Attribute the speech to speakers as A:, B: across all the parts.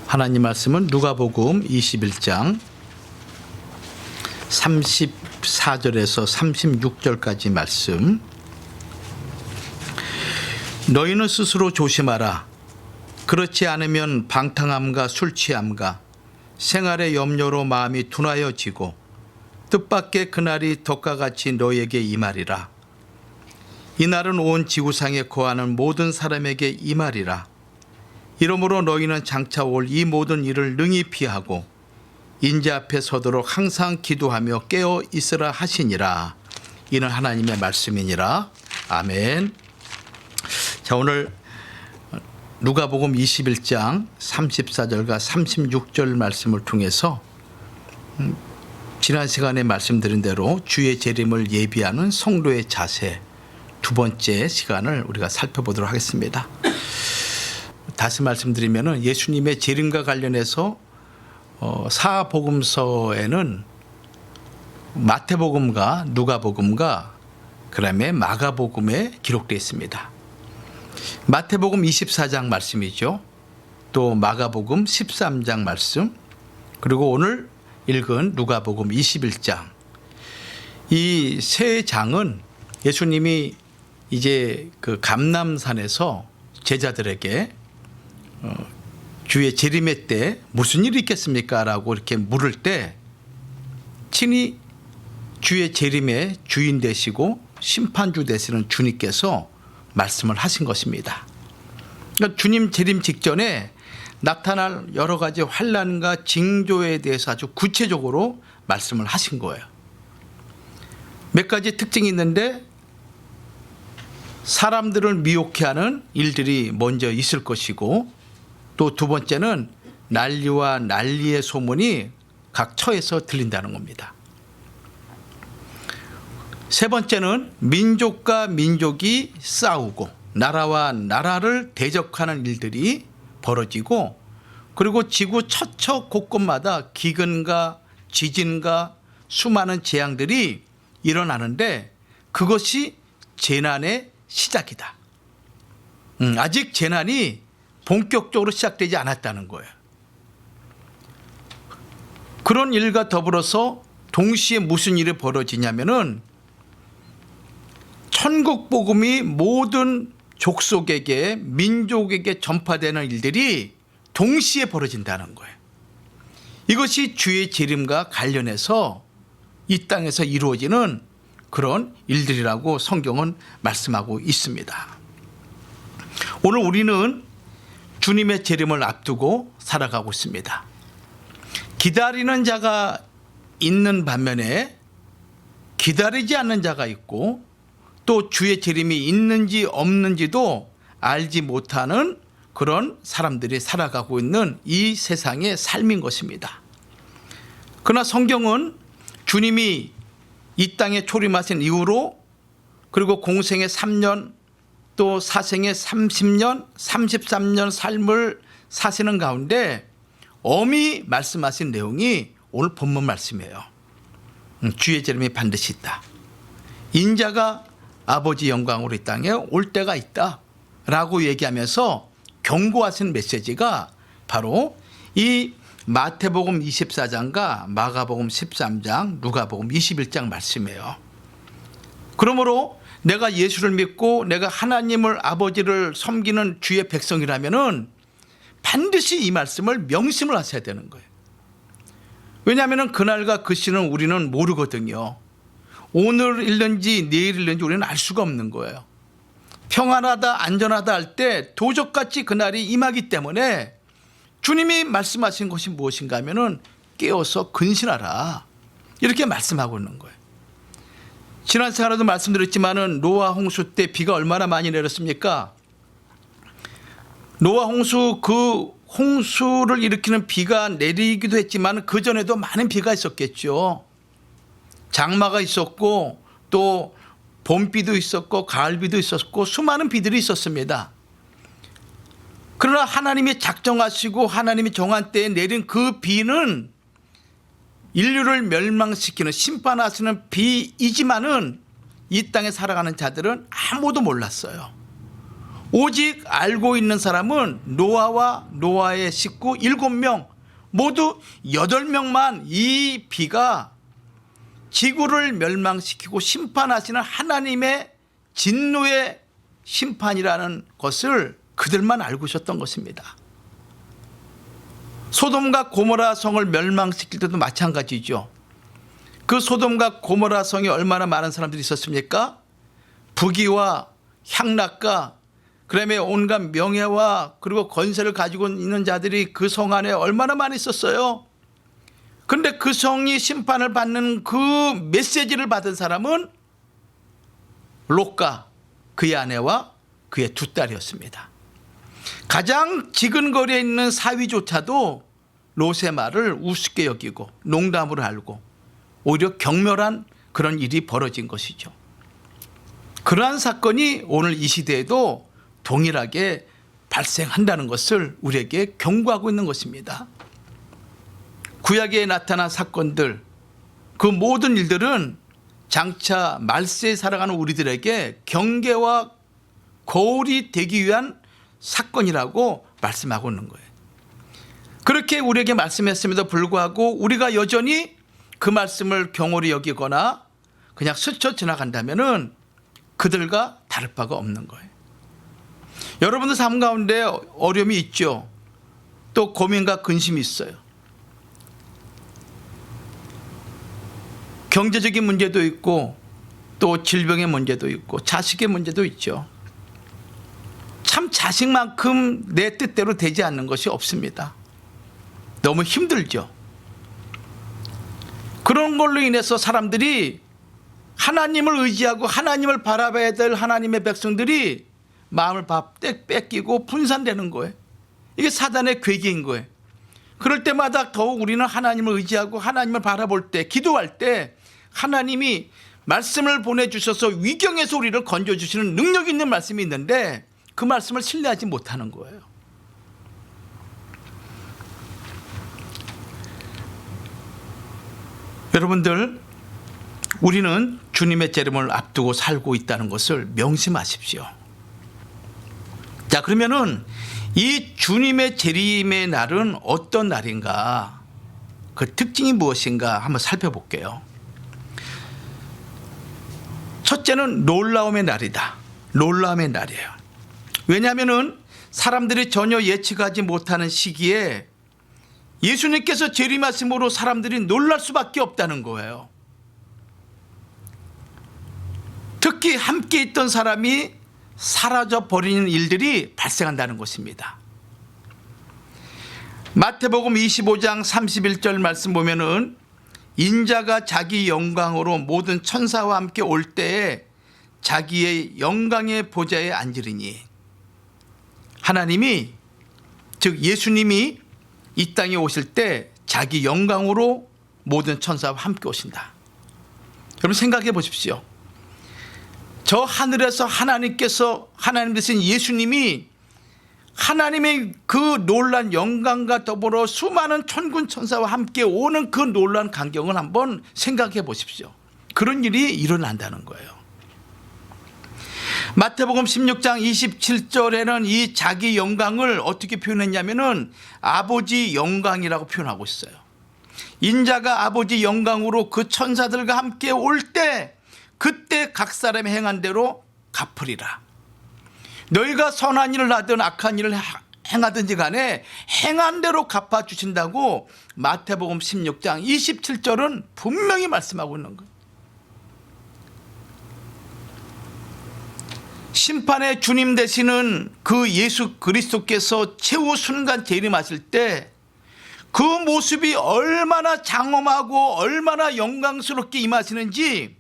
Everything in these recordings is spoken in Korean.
A: 하나님 말씀은 누가복음 21장 34절에서 36절까지 말씀. 너희는 스스로 조심하라. 그렇지 않으면 방탕함과 술취함과 생활의 염려로 마음이 둔하여지고 뜻밖의 그날이 덕과 같이 너희에게 임하리라. 이날은 온 지구상에 거하는 모든 사람에게 임하리라. 이러므로 너희는 장차 올 이 모든 일을 능히 피하고 인자 앞에 서도록 항상 기도하며 깨어 있으라 하시니라. 이는 하나님의 말씀이니라. 아멘. 자, 오늘 누가복음 21장 34절과 36절 말씀을 통해서 지난 시간에 말씀드린 대로 주의 재림을 예비하는 성도의 자세, 두 번째 시간을 우리가 살펴보도록 하겠습니다. 다시 말씀드리면 예수님의 재림과 관련해서 사복음서에는 마태복음과 누가복음과 그다음에 마가복음에 기록되어 있습니다. 마태복음 24장 말씀이죠. 또 마가복음 13장 말씀, 그리고 오늘 읽은 누가복음 21장. 이 세 장은 예수님이 이제 그 감람산에서 제자들에게 주의 재림의 때 무슨 일이 있겠습니까? 라고 이렇게 물을 때 친히 주의 재림의 주인 되시고 심판주 되시는 주님께서 말씀을 하신 것입니다. 그러니까 주님 재림 직전에 나타날 여러 가지 환난과 징조에 대해서 아주 구체적으로 말씀을 하신 거예요. 몇 가지 특징이 있는데 사람들을 미혹해 하는 일들이 먼저 있을 것이고, 또 두 번째는 난리와 난리의 소문이 각 처에서 들린다는 겁니다. 세 번째는 민족과 민족이 싸우고 나라와 나라를 대적하는 일들이 벌어지고, 그리고 지구 처처 곳곳마다 기근과 지진과 수많은 재앙들이 일어나는데 그것이 재난의 시작이다. 아직 재난이 본격적으로 시작되지 않았다는 거예요. 그런 일과 더불어서 동시에 무슨 일이 벌어지냐면은 천국 복음이 모든 족속에게, 민족에게 전파되는 일들이 동시에 벌어진다는 거예요. 이것이 주의 재림과 관련해서 이 땅에서 이루어지는 그런 일들이라고 성경은 말씀하고 있습니다. 오늘 우리는 주님의 재림을 앞두고 살아가고 있습니다. 기다리는 자가 있는 반면에 기다리지 않는 자가 있고, 또 주의 재림이 있는지 없는지도 알지 못하는 그런 사람들이 살아가고 있는 이 세상의 삶인 것입니다. 그러나 성경은 주님이 이 땅에 초림하신 이후로, 그리고 공생의 3년 또 사생의 30년, 33년 삶을 사시는 가운데 엄히 말씀하신 내용이 오늘 본문 말씀이에요. 주의 재림이 반드시 있다. 인자가 아버지 영광으로 이 땅에 올 때가 있다 라고 얘기하면서 경고하신 메시지가 바로 이 마태복음 24장과 마가복음 13장, 누가복음 21장 말씀이에요. 그러므로 내가 예수를 믿고 내가 하나님을, 아버지를 섬기는 주의 백성이라면은 반드시 이 말씀을 명심을 하셔야 되는 거예요. 왜냐하면 그날과 그 시는 우리는 모르거든요. 오늘 일는지 내일 일는지 우리는 알 수가 없는 거예요. 평안하다, 안전하다 할 때 도적같이 그날이 임하기 때문에 주님이 말씀하신 것이 무엇인가 하면은 깨어서 근신하라, 이렇게 말씀하고 있는 거예요. 지난 시간에도 말씀드렸지만은 노아 홍수 때 비가 얼마나 많이 내렸습니까? 노아 홍수, 그 홍수를 일으키는 비가 내리기도 했지만 그 전에도 많은 비가 있었겠죠. 장마가 있었고, 또 봄비도 있었고, 가을비도 있었고, 수많은 비들이 있었습니다. 그러나 하나님이 작정하시고 하나님이 정한 때에 내린 그 비는 인류를 멸망시키는, 심판하시는 비이지만은 이 땅에 살아가는 자들은 아무도 몰랐어요. 오직 알고 있는 사람은 노아와 노아의 식구 7명, 모두 8명만 이 비가 지구를 멸망시키고 심판하시는 하나님의 진노의 심판이라는 것을 그들만 알고 있었던 것입니다. 소돔과 고모라 성을 멸망시킬 때도 마찬가지죠. 그 소돔과 고모라 성에 얼마나 많은 사람들이 있었습니까? 부귀와 향락과 그다음에 온갖 명예와 그리고 권세를 가지고 있는 자들이 그 성 안에 얼마나 많이 있었어요. 그런데 그 성이 심판을 받는 그 메시지를 받은 사람은 롯과 그의 아내와 그의 2딸이었습니다. 가장 지근거리에 있는 사위조차도 롯의 말을 우습게 여기고 농담으로 알고 오히려 경멸한 그런 일이 벌어진 것이죠. 그러한 사건이 오늘 이 시대에도 동일하게 발생한다는 것을 우리에게 경고하고 있는 것입니다. 구약에 나타난 사건들, 그 모든 일들은 장차 말세에 살아가는 우리들에게 경계와 거울이 되기 위한 사건이라고 말씀하고 있는 거예요. 그렇게 우리에게 말씀했음에도 불구하고 우리가 여전히 그 말씀을 경홀히 여기거나 그냥 스쳐 지나간다면은 그들과 다를 바가 없는 거예요. 여러분들 삶 가운데 어려움이 있죠. 또 고민과 근심이 있어요. 경제적인 문제도 있고 또 질병의 문제도 있고 자식의 문제도 있죠. 참 자식만큼 내 뜻대로 되지 않는 것이 없습니다. 너무 힘들죠. 그런 걸로 인해서 사람들이 하나님을 의지하고 하나님을 바라봐야 될 하나님의 백성들이 마음을 뺏기고 분산되는 거예요. 이게 사단의 괴계인 거예요. 그럴 때마다 더욱 우리는 하나님을 의지하고 하나님을 바라볼 때, 기도할 때 하나님이 말씀을 보내주셔서 위경에서 우리를 건져주시는 능력 있는 말씀이 있는데 그 말씀을 신뢰하지 못하는 거예요. 여러분들, 우리는 주님의 재림을 앞두고 살고 있다는 것을 명심하십시오. 자, 그러면은 이 주님의 재림의 날은 어떤 날인가? 그 특징이 무엇인가 한번 살펴볼게요. 첫째는 놀라움의 날이다. 놀라움의 날이에요. 왜냐하면은 사람들이 전혀 예측하지 못하는 시기에 예수님께서 재림하심으로 사람들이 놀랄 수밖에 없다는 거예요. 특히 함께 있던 사람이 사라져 버리는 일들이 발생한다는 것입니다. 마태복음 25장 31절 말씀 보면은 인자가 자기 영광으로 모든 천사와 함께 올 때에 자기의 영광의 보좌에 앉으리니, 하나님이 즉 예수님이 이 땅에 오실 때 자기 영광으로 모든 천사와 함께 오신다. 여러분 생각해 보십시오. 저 하늘에서 하나님께서, 하나님 되신 예수님이 하나님의 그 놀란 영광과 더불어 수많은 천군 천사와 함께 오는 그 놀란 광경을 한번 생각해 보십시오. 그런 일이 일어난다는 거예요. 마태복음 16장 27절에는 이 자기 영광을 어떻게 표현했냐면은 아버지 영광이라고 표현하고 있어요. 인자가 아버지 영광으로 그 천사들과 함께 올 때 그때 각 사람이 행한 대로 갚으리라. 너희가 선한 일을 하든 악한 일을 행하든지 간에 행한 대로 갚아주신다고 마태복음 16장 27절은 분명히 말씀하고 있는 거예요. 심판의 주님 되시는 그 예수 그리스도께서 최후 순간 재림하실 때 그 모습이 얼마나 장엄하고 얼마나 영광스럽게 임하시는지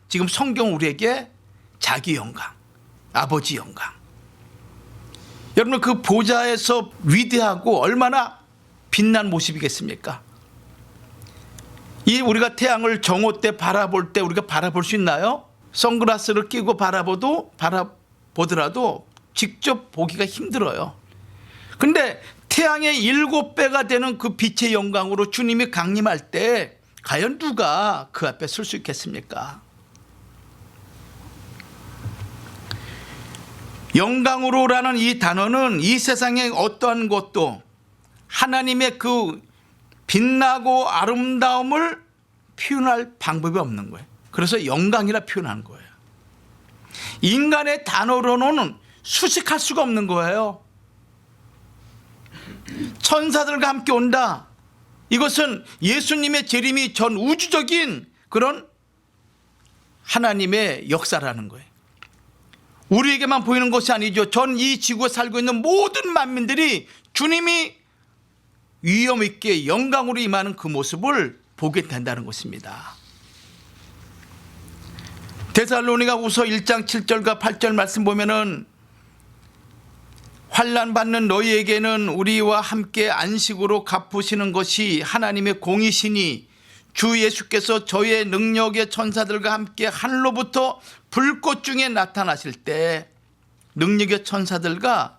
A: 지금 성경 우리에게 자기 영광, 아버지 영광, 여러분 그 보좌에서 위대하고 얼마나 빛난 모습이겠습니까? 이 우리가 태양을 정오 때 바라볼 때 우리가 바라볼 수 있나요? 선글라스를 끼고 바라보더라도 직접 보기가 힘들어요. 근데 태양의 7배가 되는 그 빛의 영광으로 주님이 강림할 때 과연 누가 그 앞에 설 수 있겠습니까? 영광으로라는 이 단어는 이 세상의 어떠한 것도 하나님의 그 빛나고 아름다움을 표현할 방법이 없는 거예요. 그래서 영광이라 표현하는 거예요. 인간의 단어로는 수식할 수가 없는 거예요. 천사들과 함께 온다. 이것은 예수님의 재림이 전 우주적인 그런 하나님의 역사라는 거예요. 우리에게만 보이는 것이 아니죠. 전 이 지구에 살고 있는 모든 만민들이 주님이 위엄 있게 영광으로 임하는 그 모습을 보게 된다는 것입니다. 데살로니가후서 1장 7절과 8절 말씀 보면은 환난 받는 너희에게는 우리와 함께 안식으로 갚으시는 것이 하나님의 공이시니 주 예수께서 저희의 능력의 천사들과 함께 하늘로부터 불꽃 중에 나타나실 때 능력의 천사들과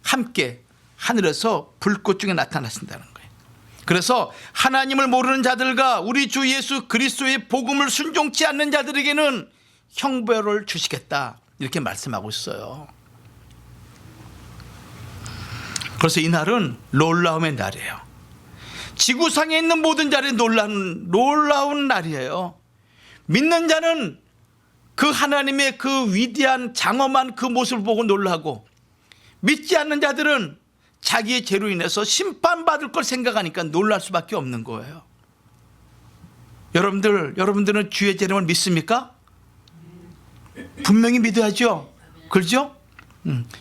A: 함께 하늘에서 불꽃 중에 나타나신다는 거예요. 그래서 하나님을 모르는 자들과 우리 주 예수 그리스도의 복음을 순종치 않는 자들에게는 형벌을 주시겠다 이렇게 말씀하고 있어요. 그래서 이 날은 놀라움의 날이에요. 지구상에 있는 모든 자들이 놀라운 날이에요. 믿는 자는 그 하나님의 그 위대한 장엄한 그 모습을 보고 놀라고, 믿지 않는 자들은 자기의 죄로 인해서 심판받을 걸 생각하니까 놀랄 수밖에 없는 거예요. 여러분들은 주의 재림을 믿습니까? 분명히 믿어야죠. 그렇죠?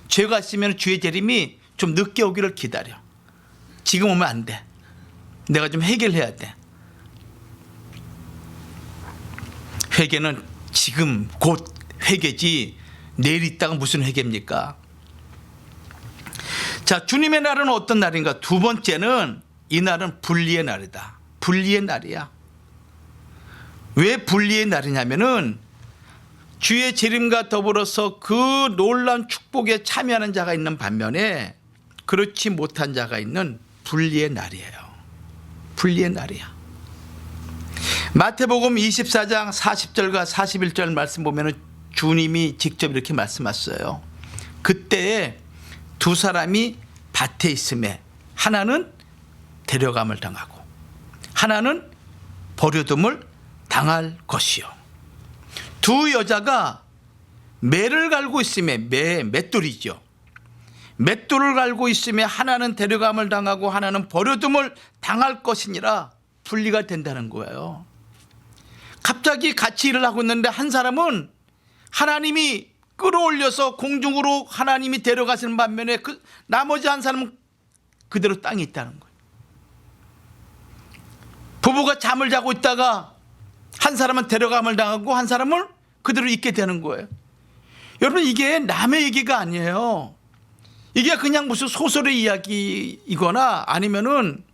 A: 죄가 있으면 주의 재림이 좀 늦게 오기를 기다려. 지금 오면 안 돼. 내가 좀 해결해야 돼. 회개는 지금 곧 회개지 내일 있다가 무슨 회개입니까? 자, 주님의 날은 어떤 날인가? 두 번째는 이 날은 분리의 날이다. 분리의 날이야. 왜 분리의 날이냐면은 주의 재림과 더불어서 그 놀라운 축복에 참여하는 자가 있는 반면에 그렇지 못한 자가 있는 분리의 날이에요. 분리의 날이야. 마태복음 24장 40절과 41절 말씀 보면 주님이 직접 이렇게 말씀하셨어요. 그때에 두 사람이 밭에 있음에 하나는 데려감을 당하고 하나는 버려둠을 당할 것이요. 두 여자가 매를 갈고 있음에 맷돌이죠. 맷돌을 갈고 있으며 하나는 데려감을 당하고 하나는 버려둠을 당할 것이니라 분리가 된다는 거예요. 갑자기 같이 일을 하고 있는데 한 사람은 하나님이 끌어올려서 공중으로 하나님이 데려가시는 반면에 나머지 한 사람은 그대로 땅에 있다는 거예요. 부부가 잠을 자고 있다가 한 사람은 데려감을 당하고 한 사람은 그대로 있게 되는 거예요. 여러분, 이게 남의 얘기가 아니에요. 이게 그냥 무슨 소설의 이야기이거나 아니면은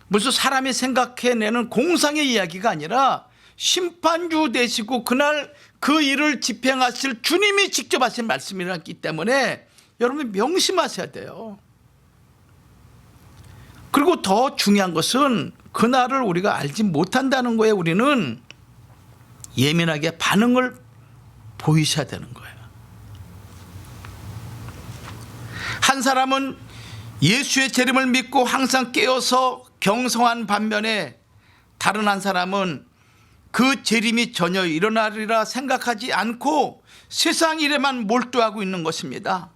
A: 무슨 사람이 생각해내는 공상의 이야기가 아니라 심판주 되시고 그날 그 일을 집행하실 주님이 직접 하신 말씀이기 때문에 여러분 명심하셔야 돼요. 그리고 더 중요한 것은 그날을 우리가 알지 못한다는 거예요. 우리는 예민하게 반응을 보이셔야 되는 거예요. 한 사람은 예수의 재림을 믿고 항상 깨어서 경성한 반면에 다른 한 사람은 그 재림이 전혀 일어나리라 생각하지 않고 세상 일에만 몰두하고 있는 것입니다.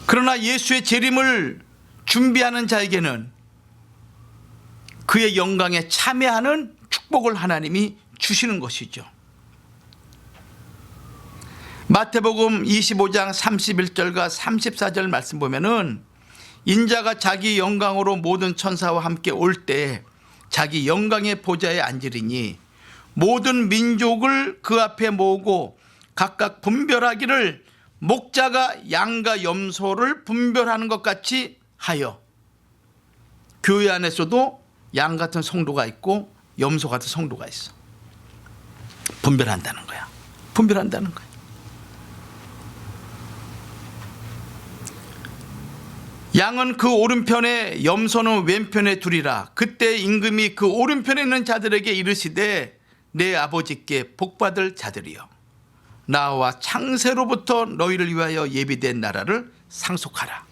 A: 그러나 예수의 재림을 준비하는 자에게는 그의 영광에 참여하는 축복을 하나님이 주시는 것이죠. 마태복음 25장 31절과 34절 말씀 보면은 인자가 자기 영광으로 모든 천사와 함께 올 때 자기 영광의 보좌에 앉으리니 모든 민족을 그 앞에 모으고 각각 분별하기를 목자가 양과 염소를 분별하는 것 같이 하여. 교회 안에서도 양 같은 성도가 있고 염소 같은 성도가 있어. 분별한다는 거야. 분별한다는 거야. 양은 그 오른편에 염소는 왼편에 두리라. 그때 임금이 그 오른편에 있는 자들에게 이르시되 내 아버지께 복받을 자들이여 나와 창세로부터 너희를 위하여 예비된 나라를 상속하라.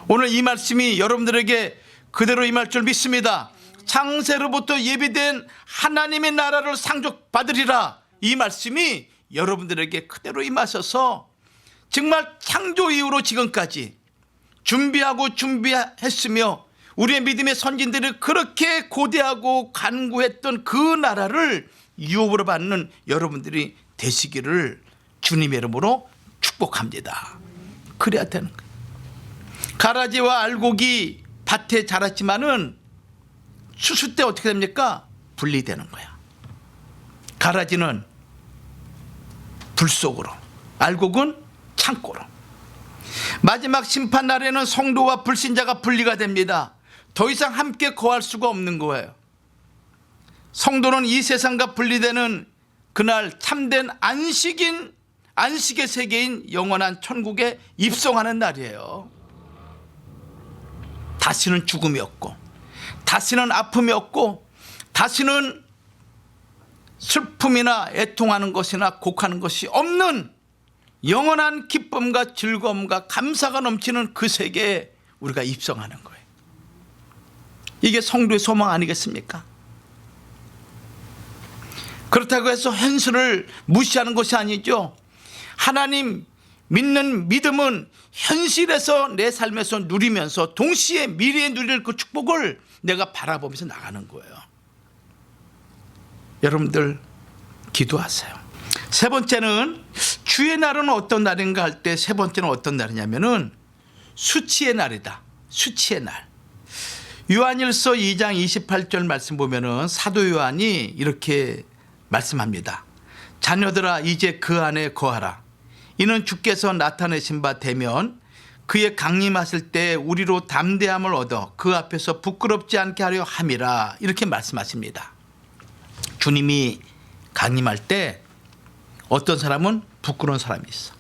A: 오늘 이 말씀이 여러분들에게 그대로 임할 줄 믿습니다. 창세로부터 예비된 하나님의 나라를 상속받으리라. 이 말씀이 여러분들에게 그대로 임하셔서 정말 창조 이후로 지금까지 준비했으며 우리의 믿음의 선진들이 그렇게 고대하고 간구했던 그 나라를 유업으로 받는 여러분들이 되시기를 주님의 이름으로 축복합니다. 그래야 되는 거예요. 가라지와 알곡이 밭에 자랐지만은 추수 때 어떻게 됩니까? 분리되는 거야. 가라지는 불 속으로, 알곡은 창고로. 마지막 심판 날에는 성도와 불신자가 분리가 됩니다. 더 이상 함께 거할 수가 없는 거예요. 성도는 이 세상과 분리되는 그날 참된 안식의 세계인 영원한 천국에 입성하는 날이에요. 다시는 죽음이 없고, 다시는 아픔이 없고, 다시는 슬픔이나 애통하는 것이나 곡하는 것이 없는 영원한 기쁨과 즐거움과 감사가 넘치는 그 세계에 우리가 입성하는 거예요. 이게 성도의 소망 아니겠습니까? 그렇다고 해서 현실을 무시하는 것이 아니죠. 하나님 믿는 믿음은 현실에서 내 삶에서 누리면서 동시에 미래에 누릴 그 축복을 내가 바라보면서 나가는 거예요. 여러분들 기도하세요. 세 번째는 주의 날은 어떤 날인가 할 때 세 번째는 어떤 날이냐면은 수치의 날이다. 수치의 날. 요한일서 2장 28절 말씀 보면은 사도 요한이 이렇게 말씀합니다. 자녀들아 이제 그 안에 거하라. 이는 주께서 나타내신 바 되면 그의 강림하실 때 우리로 담대함을 얻어 그 앞에서 부끄럽지 않게 하려 함이라. 이렇게 말씀하십니다. 주님이 강림할 때 어떤 사람은 부끄러운 사람이 있어.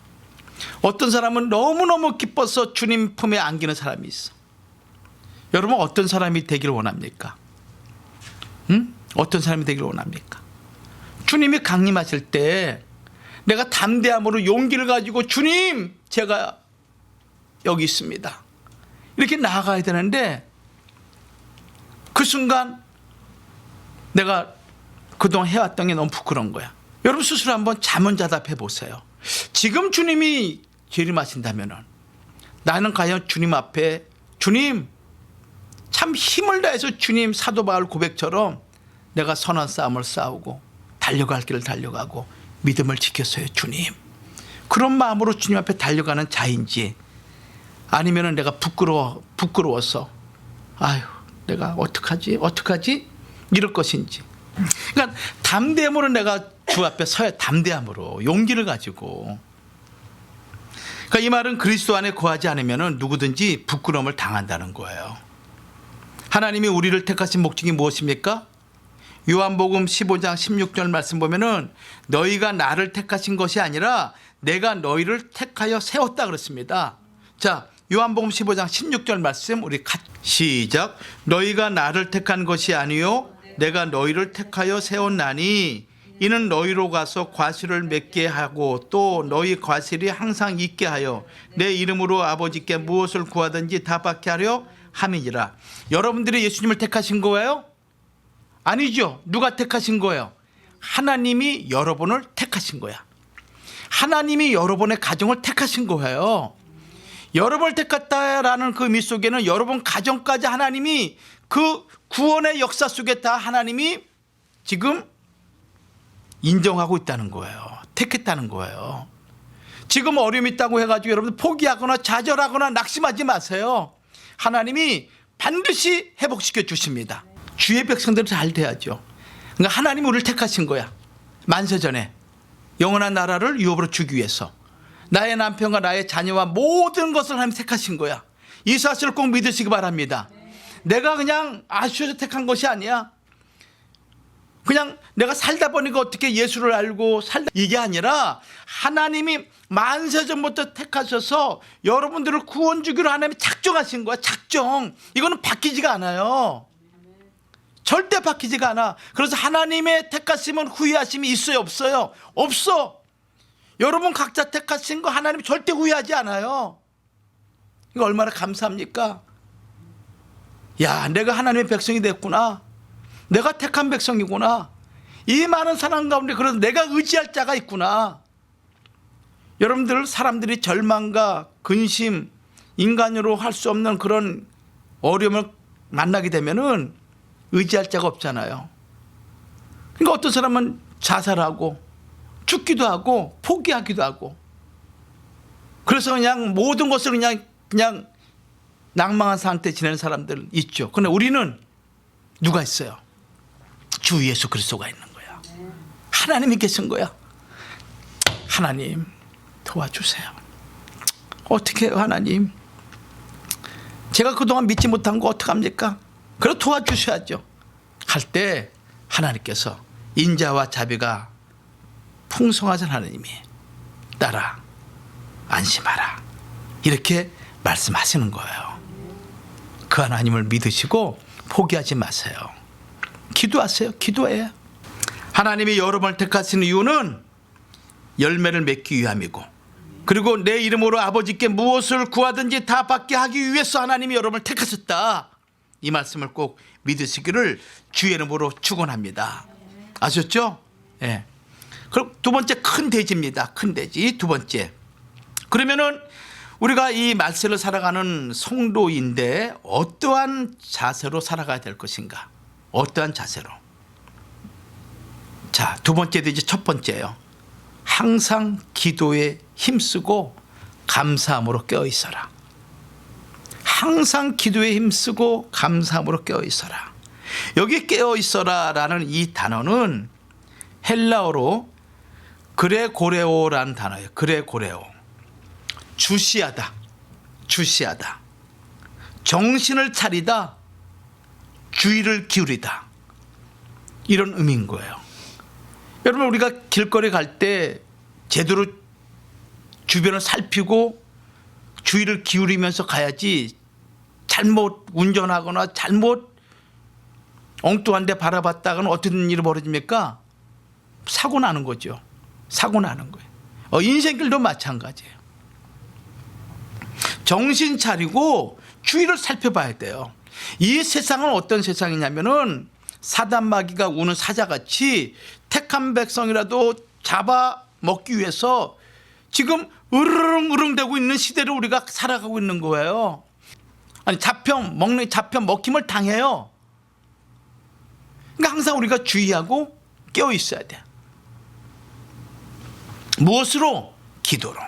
A: 어떤 사람은 너무너무 기뻐서 주님 품에 안기는 사람이 있어. 여러분 어떤 사람이 되기를 원합니까? 어떤 사람이 되기를 원합니까? 주님이 강림하실 때 내가 담대함으로 용기를 가지고 주님 제가 여기 있습니다 이렇게 나아가야 되는데 그 순간 내가 그동안 해왔던 게 너무 부끄러운 거야. 여러분 스스로 한번 자문자답해 보세요. 지금 주님이 재림하신다면은 나는 과연 주님 앞에 주님 참 힘을 다해서 주님 사도 바울 고백처럼 내가 선한 싸움을 싸우고 달려갈 길을 달려가고 믿음을 지켰어요 주님. 그런 마음으로 주님 앞에 달려가는 자인지 아니면은 내가 부끄러워서 아유 내가 어떡하지 이럴 것인지. 그러니까 담대함으로 내가 주 앞에 서야 담대함으로 용기를 가지고. 그러니까 이 말은 그리스도 안에 거하지 않으면은 누구든지 부끄러움을 당한다는 거예요. 하나님이 우리를 택하신 목적이 무엇입니까? 요한복음 15장 16절 말씀 보면은 너희가 나를 택하신 것이 아니라 내가 너희를 택하여 세웠다 그랬습니다. 자, 요한복음 15장 16절 말씀 우리 같이 시작. 너희가 나를 택한 것이 아니요 내가 너희를 택하여 세웠나니 이는 너희로 가서 과실을 맺게 하고 또 너희 과실이 항상 있게 하여 내 이름으로 아버지께 무엇을 구하든지 다 받게 하려 함이니라. 여러분들이 예수님을 택하신 거예요? 아니죠. 누가 택하신 거예요? 하나님이 여러분을 택하신 거야. 하나님이 여러분의 가정을 택하신 거예요. 여러분을 택했다라는 그 의미 속에는 여러분 가정까지 하나님이 그 구원의 역사 속에 다 하나님이 지금 인정하고 있다는 거예요. 택했다는 거예요. 지금 어려움이 있다고 해가지고 여러분들 포기하거나 좌절하거나 낙심하지 마세요. 하나님이 반드시 회복시켜 주십니다. 주의 백성들은 잘 돼야죠. 그러니까 하나님이 우리를 택하신 거야. 만세전에 영원한 나라를 유업으로 주기 위해서 나의 남편과 나의 자녀와 모든 것을 하나님 택하신 거야. 이 사실을 꼭 믿으시기 바랍니다. 내가 그냥 아쉬워서 택한 것이 아니야. 그냥 내가 살다 보니까 어떻게 예수를 알고 살다 이게 아니라 하나님이 만세전부터 택하셔서 여러분들을 구원 주기로 하나님이 작정하신 거야. 작정. 이거는 바뀌지가 않아요. 절대 바뀌지가 않아. 그래서 하나님의 택하심은 후회하심이 있어요 없어요? 없어. 여러분 각자 택하신 거 하나님 절대 후회하지 않아요. 이거 얼마나 감사합니까? 야, 내가 하나님의 백성이 됐구나. 내가 택한 백성이구나. 이 많은 사람 가운데 그래서 내가 의지할 자가 있구나. 여러분들, 사람들이 절망과 근심, 인간으로 할 수 없는 그런 어려움을 만나게 되면은 의지할 자가 없잖아요. 그러니까 어떤 사람은 자살하고 죽기도 하고 포기하기도 하고, 그래서 그냥 모든 것을 그냥 낭망한 상태에 지내는 사람들 있죠. 그런데 우리는 누가 있어요? 주 예수 그리스도가 있는 거야. 하나님이 계신 거야. 하나님 도와주세요. 어떻게 해요, 하나님? 제가 그동안 믿지 못한 거 어떡합니까? 그래 도와주셔야죠. 할 때 하나님께서 인자와 자비가 풍성하신 하나님이 따라 안심하라 이렇게 말씀하시는 거예요. 그 하나님을 믿으시고 포기하지 마세요. 기도하세요. 기도해. 하나님이 여러분을 택하시는 이유는 열매를 맺기 위함이고, 그리고 내 이름으로 아버지께 무엇을 구하든지 다 받게 하기 위해서 하나님이 여러분을 택하셨다. 이 말씀을 꼭 믿으시기를 주의 이름으로 축원합니다. 아셨죠? 예. 네. 그럼 두 번째 큰 대지입니다. 큰 대지. 두 번째. 그러면은 우리가 이 말세를 살아가는 성도인데 어떠한 자세로 살아가야 될 것인가? 어떠한 자세로? 자, 두 번째 대지 첫 번째예요. 항상 기도에 힘쓰고 감사함으로 깨어 있어라. 항상 기도에 힘쓰고 감사함으로 깨어 있어라. 여기 깨어 있어라라는 이 단어는 헬라어로 그레고레오라는 단어예요. 그레고레오. 주시하다. 주시하다. 정신을 차리다. 주의를 기울이다. 이런 의미인 거예요. 여러분, 우리가 길거리 갈 때 제대로 주변을 살피고 주의를 기울이면서 가야지, 잘못 운전하거나 잘못 엉뚱한 데 바라봤다가는 어떤 일이 벌어집니까? 사고 나는 거죠. 사고 나는 거예요. 인생길도 마찬가지예요. 정신 차리고 주의를 살펴봐야 돼요. 이 세상은 어떤 세상이냐면은 사단마귀가 우는 사자같이 택한 백성이라도 잡아먹기 위해서 지금 으르렁으렁대고 있는 시대를 우리가 살아가고 있는 거예요. 아니, 잡혀먹힘을 당해요. 그러니까 항상 우리가 주의하고 깨어 있어야 돼. 무엇으로? 기도로.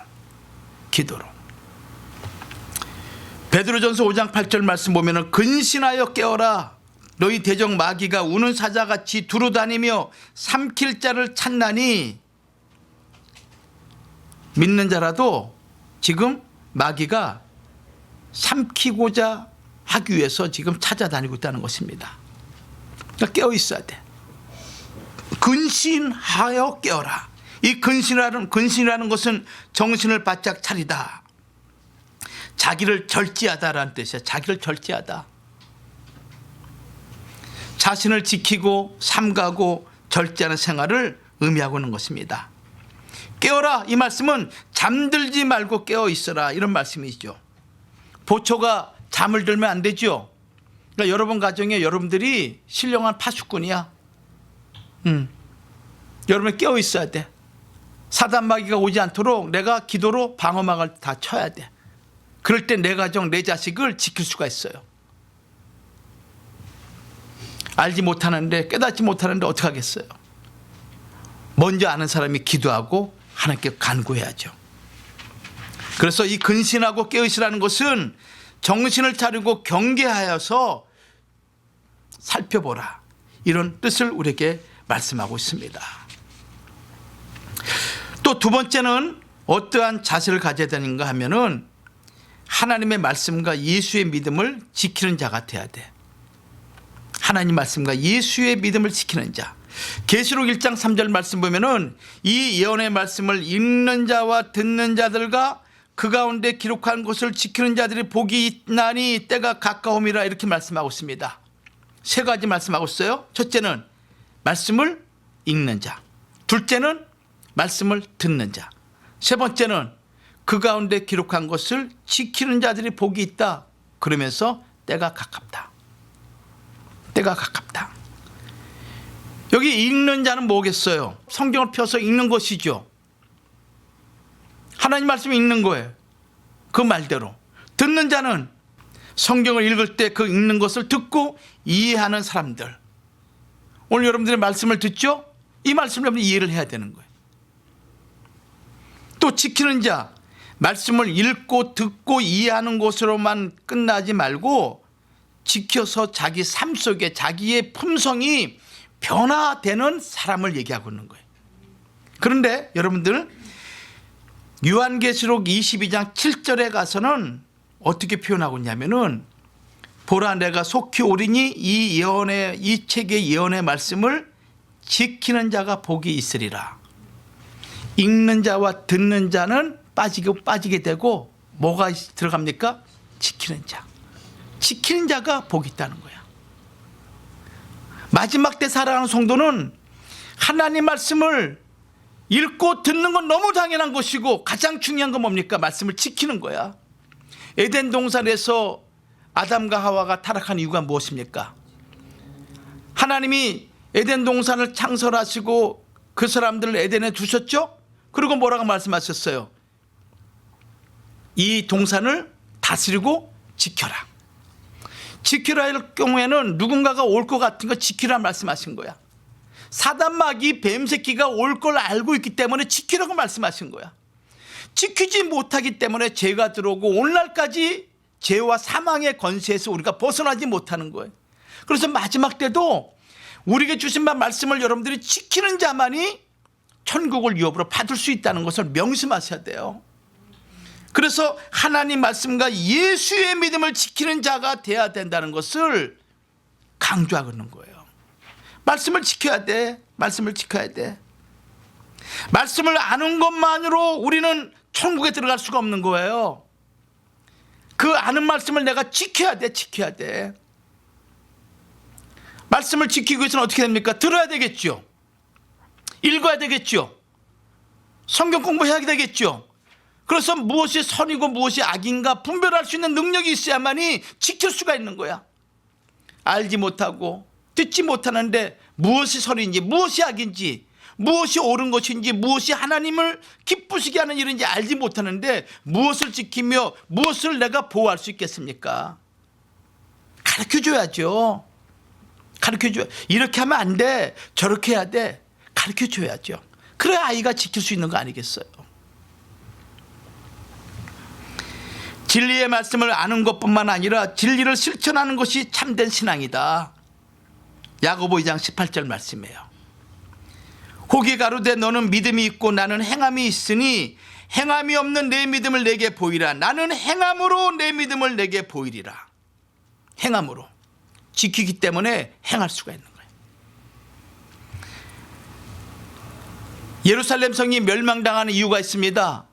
A: 기도로. 베드로전서 5장 8절 말씀 보면은 근신하여 깨어라. 너희 대적 마귀가 우는 사자같이 두루다니며 삼킬 자를 찾나니. 믿는 자라도 지금 마귀가 삼키고자 하기 위해서 지금 찾아다니고 있다는 것입니다. 그러니까 깨어 있어야 돼. 근신하여 깨어라. 이 근신이라는 것은 정신을 바짝 차리다. 자기를 절제하다라는 뜻이야. 자기를 절제하다. 자신을 지키고 삼가고 절제하는 생활을 의미하고 있는 것입니다. 깨어라, 이 말씀은 잠들지 말고 깨어 있어라, 이런 말씀이죠. 보초가 잠을 들면 안 되죠. 그러니까 여러분 가정에 여러분들이 신령한 파수꾼이야. 여러분이 깨어 있어야 돼. 사단마귀가 오지 않도록 내가 기도로 방어막을 다 쳐야 돼. 그럴 때 내 가정, 내 자식을 지킬 수가 있어요. 알지 못하는데, 깨닫지 못하는데 어떻게 하겠어요? 먼저 아는 사람이 기도하고 하나님께 간구해야죠. 그래서 이 근신하고 깨어있으라는 것은 정신을 차리고 경계하여서 살펴보라, 이런 뜻을 우리에게 말씀하고 있습니다. 또 두 번째는 어떠한 자세를 가져야 되는가 하면은 하나님의 말씀과 예수의 믿음을 지키는 자가 돼야 돼. 하나님 말씀과 예수의 믿음을 지키는 자. 계시록 1장 3절 말씀 보면은 이 예언의 말씀을 읽는 자와 듣는 자들과 그 가운데 기록한 것을 지키는 자들이 복이 있나니 때가 가까움이라, 이렇게 말씀하고 있습니다. 세 가지 말씀하고 있어요. 첫째는 말씀을 읽는 자, 둘째는 말씀을 듣는 자, 세 번째는 그 가운데 기록한 것을 지키는 자들이 복이 있다. 그러면서 때가 가깝다. 때가 가깝다. 여기 읽는 자는 뭐겠어요? 성경을 펴서 읽는 것이죠. 하나님 말씀을 읽는 거예요. 그 말대로. 듣는 자는 성경을 읽을 때 그 읽는 것을 듣고 이해하는 사람들. 오늘 여러분들의 말씀을 듣죠? 이 말씀을 여러분 이해를 해야 되는 거예요. 또 지키는 자, 말씀을 읽고 듣고 이해하는 것으로만 끝나지 말고 지켜서 자기 삶 속에 자기의 품성이 변화되는 사람을 얘기하고 있는 거예요. 그런데 여러분들 요한계시록 22장 7절에 가서는 어떻게 표현하고 있냐면은 보라 내가 속히 오리니 이 책의 예언의 말씀을 지키는 자가 복이 있으리라. 읽는 자와 듣는 자는 빠지게 되고 뭐가 들어갑니까? 지키는 자. 지키는 자가 복이 있다는 거야. 마지막 때 살아가는 성도는 하나님 말씀을 읽고 듣는 건 너무 당연한 것이고 가장 중요한 건 뭡니까? 말씀을 지키는 거야. 에덴 동산에서 아담과 하와가 타락한 이유가 무엇입니까? 하나님이 에덴 동산을 창설하시고 그 사람들을 에덴에 두셨죠? 그리고 뭐라고 말씀하셨어요? 이 동산을 다스리고 지켜라. 지키라 할 경우에는 누군가가 올 것 같은 거 지키라 말씀하신 거야. 사단마귀 뱀새끼가 올 걸 알고 있기 때문에 지키라고 말씀하신 거야. 지키지 못하기 때문에 죄가 들어오고 오늘날까지 죄와 사망의 권세에서 우리가 벗어나지 못하는 거예요. 그래서 마지막 때도 우리에게 주신 말씀을 여러분들이 지키는 자만이 천국을 유업으로 받을 수 있다는 것을 명심하셔야 돼요. 그래서 하나님 말씀과 예수의 믿음을 지키는 자가 돼야 된다는 것을 강조하고 있는 거예요. 말씀을 지켜야 돼. 말씀을 지켜야 돼. 말씀을 아는 것만으로 우리는 천국에 들어갈 수가 없는 거예요. 그 아는 말씀을 내가 지켜야 돼. 지켜야 돼. 말씀을 지키기 위해서는 어떻게 됩니까? 들어야 되겠죠. 읽어야 되겠죠. 성경 공부해야 되겠죠. 그래서 무엇이 선이고 무엇이 악인가 분별할 수 있는 능력이 있어야만이 지킬 수가 있는 거야. 알지 못하고 듣지 못하는데 무엇이 선인지 무엇이 악인지 무엇이 옳은 것인지 무엇이 하나님을 기쁘시게 하는 일인지 알지 못하는데 무엇을 지키며 무엇을 내가 보호할 수 있겠습니까? 가르쳐줘야죠. 가르쳐줘야. 이렇게 하면 안 돼. 저렇게 해야 돼. 가르쳐줘야죠. 그래야 아이가 지킬 수 있는 거 아니겠어요? 진리의 말씀을 아는 것뿐만 아니라 진리를 실천하는 것이 참된 신앙이다. 야고보 2장 18절 말씀이에요. 혹이 가로되 너는 믿음이 있고 나는 행함이 있으니 행함이 없는 내 믿음을 내게 보이라. 나는 행함으로 내 믿음을 내게 보이리라. 행함으로. 지키기 때문에 행할 수가 있는 거예요. 예루살렘 성이 멸망당하는 이유가 있습니다.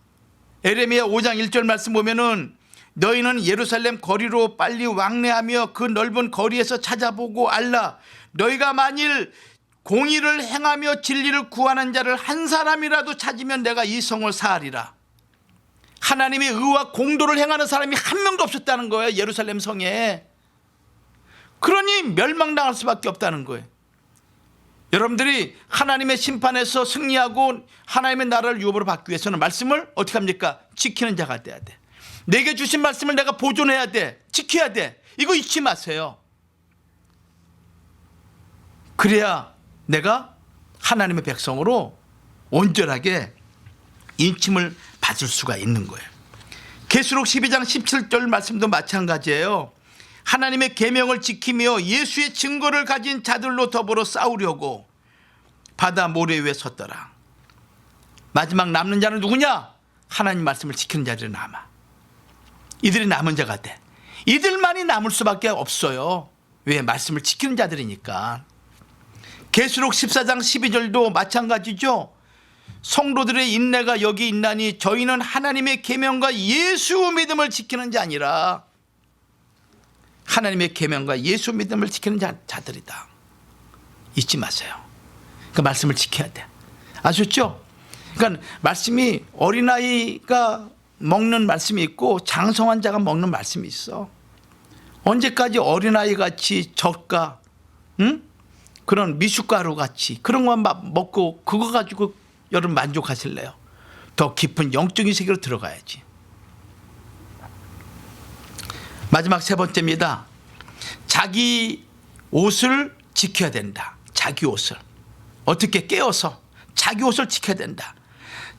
A: 에레미야 5장 1절 말씀 보면은 너희는 예루살렘 거리로 빨리 왕래하며 그 넓은 거리에서 찾아보고 알라. 너희가 만일 공의를 행하며 진리를 구하는 자를 한 사람이라도 찾으면 내가 이 성을 사하리라. 하나님의 의와 공도를 행하는 사람이 한 명도 없었다는 거예요. 예루살렘 성에. 그러니 멸망당할 수밖에 없다는 거예요. 여러분들이 하나님의 심판에서 승리하고 하나님의 나라를 유업으로 받기 위해서는 말씀을 어떻게 합니까? 지키는 자가 돼야 돼. 내게 주신 말씀을 내가 보존해야 돼. 지켜야 돼. 이거 잊지 마세요. 그래야 내가 하나님의 백성으로 온전하게 인침을 받을 수가 있는 거예요. 계시록 12장 17절 말씀도 마찬가지예요. 하나님의 계명을 지키며 예수의 증거를 가진 자들로 더불어 싸우려고 바다 모래 위에 섰더라. 마지막 남는 자는 누구냐? 하나님 말씀을 지키는 자들이 남아. 이들이 남은 자가 돼. 이들만이 남을 수밖에 없어요. 왜? 말씀을 지키는 자들이니까. 계시록 14장 12절도 마찬가지죠. 성도들의 인내가 여기 있나니 저희는 하나님의 계명과 예수 믿음을 지키는 자니라. 하나님의 계명과 예수 믿음을 지키는 자들이다. 잊지 마세요. 그 말씀을 지켜야 돼. 아셨죠? 그러니까 말씀이 어린아이가 먹는 말씀이 있고 장성한 자가 먹는 말씀이 있어. 언제까지 어린아이 같이 젓가, 응? 그런 미숫가루 같이 그런 것만 먹고 그거 가지고 여러분 만족하실래요? 더 깊은 영적인 세계로 들어가야지. 마지막 세 번째입니다. 자기 옷을 지켜야 된다. 자기 옷을. 어떻게 깨어서 자기 옷을 지켜야 된다.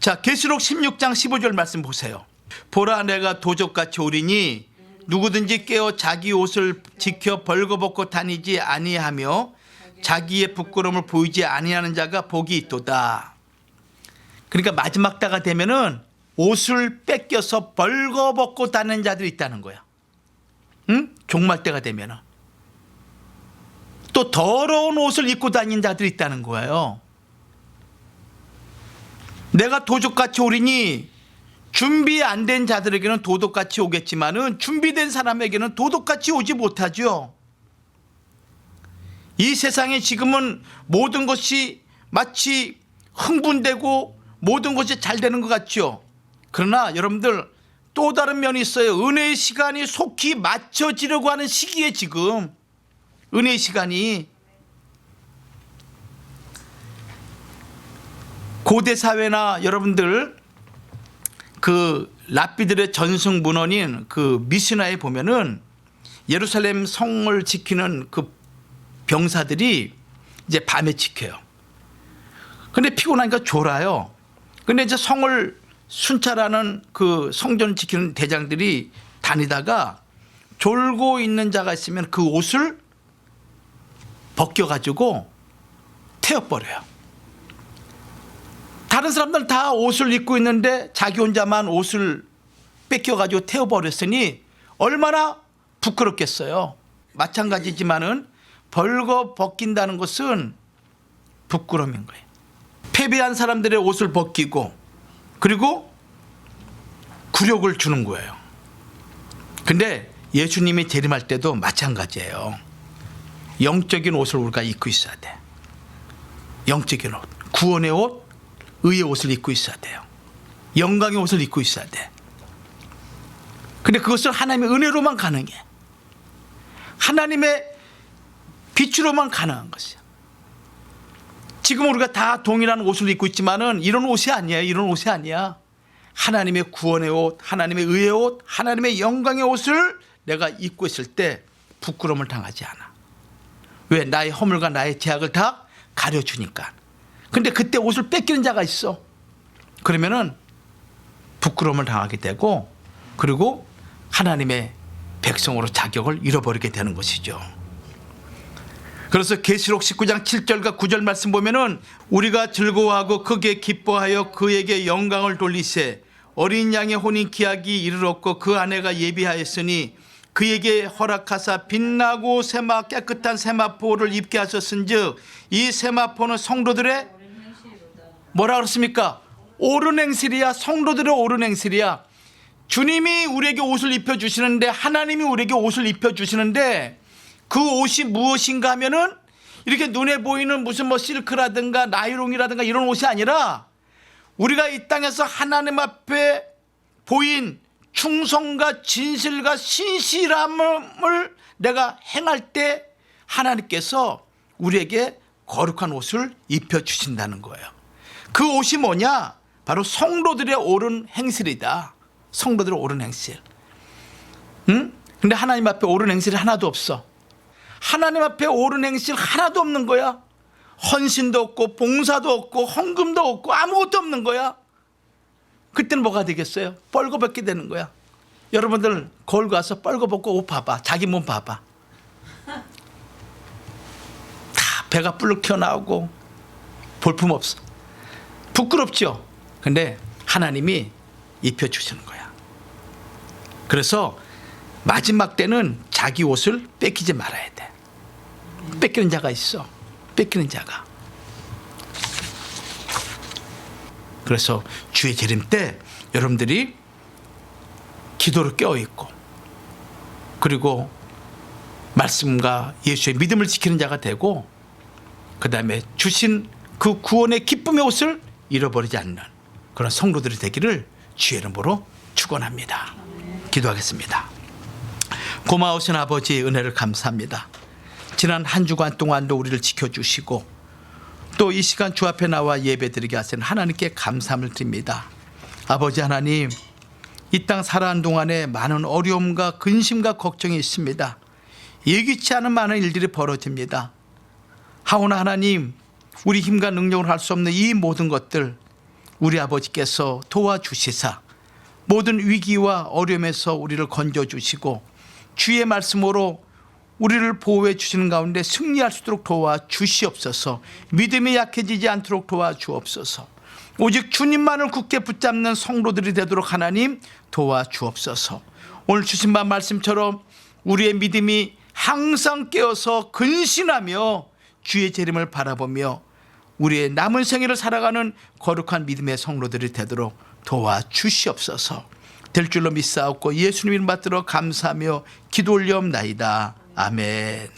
A: 자, 계시록 16장 15절 말씀 보세요. 보라 내가 도적같이 오리니 누구든지 깨어 자기 옷을 지켜 벌거벗고 다니지 아니하며 자기의 부끄러움을 보이지 아니하는 자가 복이 있도다. 그러니까 마지막 때가 되면은 옷을 뺏겨서 벌거벗고 다니는 자들이 있다는 거야. 응? 종말 때가 되면은 또 더러운 옷을 입고 다니는 자들이 있다는 거예요. 내가 도적같이 오리니 준비 안 된 자들에게는 도둑같이 오겠지만은 준비된 사람에게는 도둑같이 오지 못하죠. 이 세상에 지금은 모든 것이 마치 흥분되고 모든 것이 잘 되는 것 같죠. 그러나 여러분들 또 다른 면이 있어요. 은혜의 시간이 속히 맞춰지려고 하는 시기에 지금 은혜의 시간이 고대 사회나 여러분들 그 랍비들의 전승 문헌인 그 미시나에 보면은 예루살렘 성을 지키는 그 병사들이 이제 밤에 지켜요. 근데 피곤하니까 졸아요. 근데 이제 성을 순찰하는 그 성전을 지키는 대장들이 다니다가 졸고 있는 자가 있으면 그 옷을 벗겨가지고 태워버려요. 다른 사람들은 다 옷을 입고 있는데 자기 혼자만 옷을 뺏겨가지고 태워버렸으니 얼마나 부끄럽겠어요. 마찬가지지만은 벌거 벗긴다는 것은 부끄러움인 거예요. 패배한 사람들의 옷을 벗기고 그리고 굴욕을 주는 거예요. 근데 예수님이 재림할 때도 마찬가지예요. 영적인 옷을 우리가 입고 있어야 돼. 영적인 옷, 구원의 옷, 의의 옷을 입고 있어야 돼요. 영광의 옷을 입고 있어야 돼. 근데 그것은 하나님의 은혜로만 가능해. 하나님의 빛으로만 가능한 것이야. 지금 우리가 다 동일한 옷을 입고 있지만은 이런 옷이 아니에요. 이런 옷이 아니야. 하나님의 구원의 옷, 하나님의 의의 옷, 하나님의 영광의 옷을 내가 입고 있을 때 부끄러움을 당하지 않아. 왜? 나의 허물과 나의 죄악을 다 가려주니까. 근데 그때 옷을 뺏기는 자가 있어. 그러면은 부끄러움을 당하게 되고 그리고 하나님의 백성으로 자격을 잃어버리게 되는 것이죠. 그래서 계시록 19장 7절과 9절 말씀 보면은 우리가 즐거워하고 크게 기뻐하여 그에게 영광을 돌리세 어린 양의 혼인 기약이 이르렀고 그 아내가 예비하였으니 그에게 허락하사 빛나고 깨끗한 세마포를 입게 하셨은즉 이 세마포는 성도들의 뭐라 그렇습니까? 옳은 행실이야. 성도들의 옳은 행실이야. 주님이 우리에게 옷을 입혀주시는데 하나님이 우리에게 옷을 입혀주시는데 그 옷이 무엇인가 하면은 이렇게 눈에 보이는 무슨 뭐 실크라든가 나이롱이라든가 이런 옷이 아니라 우리가 이 땅에서 하나님 앞에 보인 충성과 진실과 신실함을 내가 행할 때 하나님께서 우리에게 거룩한 옷을 입혀주신다는 거예요. 그 옷이 뭐냐? 바로 성도들의 옳은 행실이다. 성도들의 옳은 행실. 응? 근데 하나님 앞에 옳은 행실이 하나도 없어. 하나님 앞에 옳은 행실 하나도 없는 거야. 헌신도 없고 봉사도 없고 헌금도 없고 아무것도 없는 거야. 그때는 뭐가 되겠어요? 뻘거벗게 되는 거야. 여러분들 거울 가서 뻘거벗고 옷 봐봐. 자기 몸 봐봐. 다 배가 불룩 튀어나오고 볼품 없어. 부끄럽죠? 근데 하나님이 입혀주시는 거야. 그래서 마지막 때는 자기 옷을 뺏기지 말아야 돼. 뺏기는 자가 있어. 뺏기는 자가. 그래서 주의 재림 때 여러분들이 기도로 깨어있고 그리고 말씀과 예수의 믿음을 지키는 자가 되고 그 다음에 주신 그 구원의 기쁨의 옷을 잃어버리지 않는 그런 성도들이 되기를 주의 이름으로 축원합니다. 기도하겠습니다. 고마우신 아버지 은혜를 감사합니다. 지난 한 주간 동안도 우리를 지켜주시고 또 이 시간 주 앞에 나와 예배드리게 하시는 하나님께 감사함을 드립니다. 아버지 하나님, 이 땅 살아가는 동안에 많은 어려움과 근심과 걱정이 있습니다. 예기치 않은 많은 일들이 벌어집니다. 하오나 하나님, 우리 힘과 능력으로 할 수 없는 이 모든 것들 우리 아버지께서 도와주시사 모든 위기와 어려움에서 우리를 건져주시고 주의 말씀으로 우리를 보호해 주시는 가운데 승리할 수 있도록 도와주시옵소서. 믿음이 약해지지 않도록 도와주옵소서. 오직 주님만을 굳게 붙잡는 성도들이 되도록 하나님 도와주옵소서. 오늘 주신 바 말씀처럼 우리의 믿음이 항상 깨어서 근신하며 주의 재림을 바라보며 우리의 남은 생애를 살아가는 거룩한 믿음의 성도들이 되도록 도와주시옵소서. 될 줄로 믿사옵고 예수님 이름 받들어 감사하며 기도 올리옵나이다. 아멘.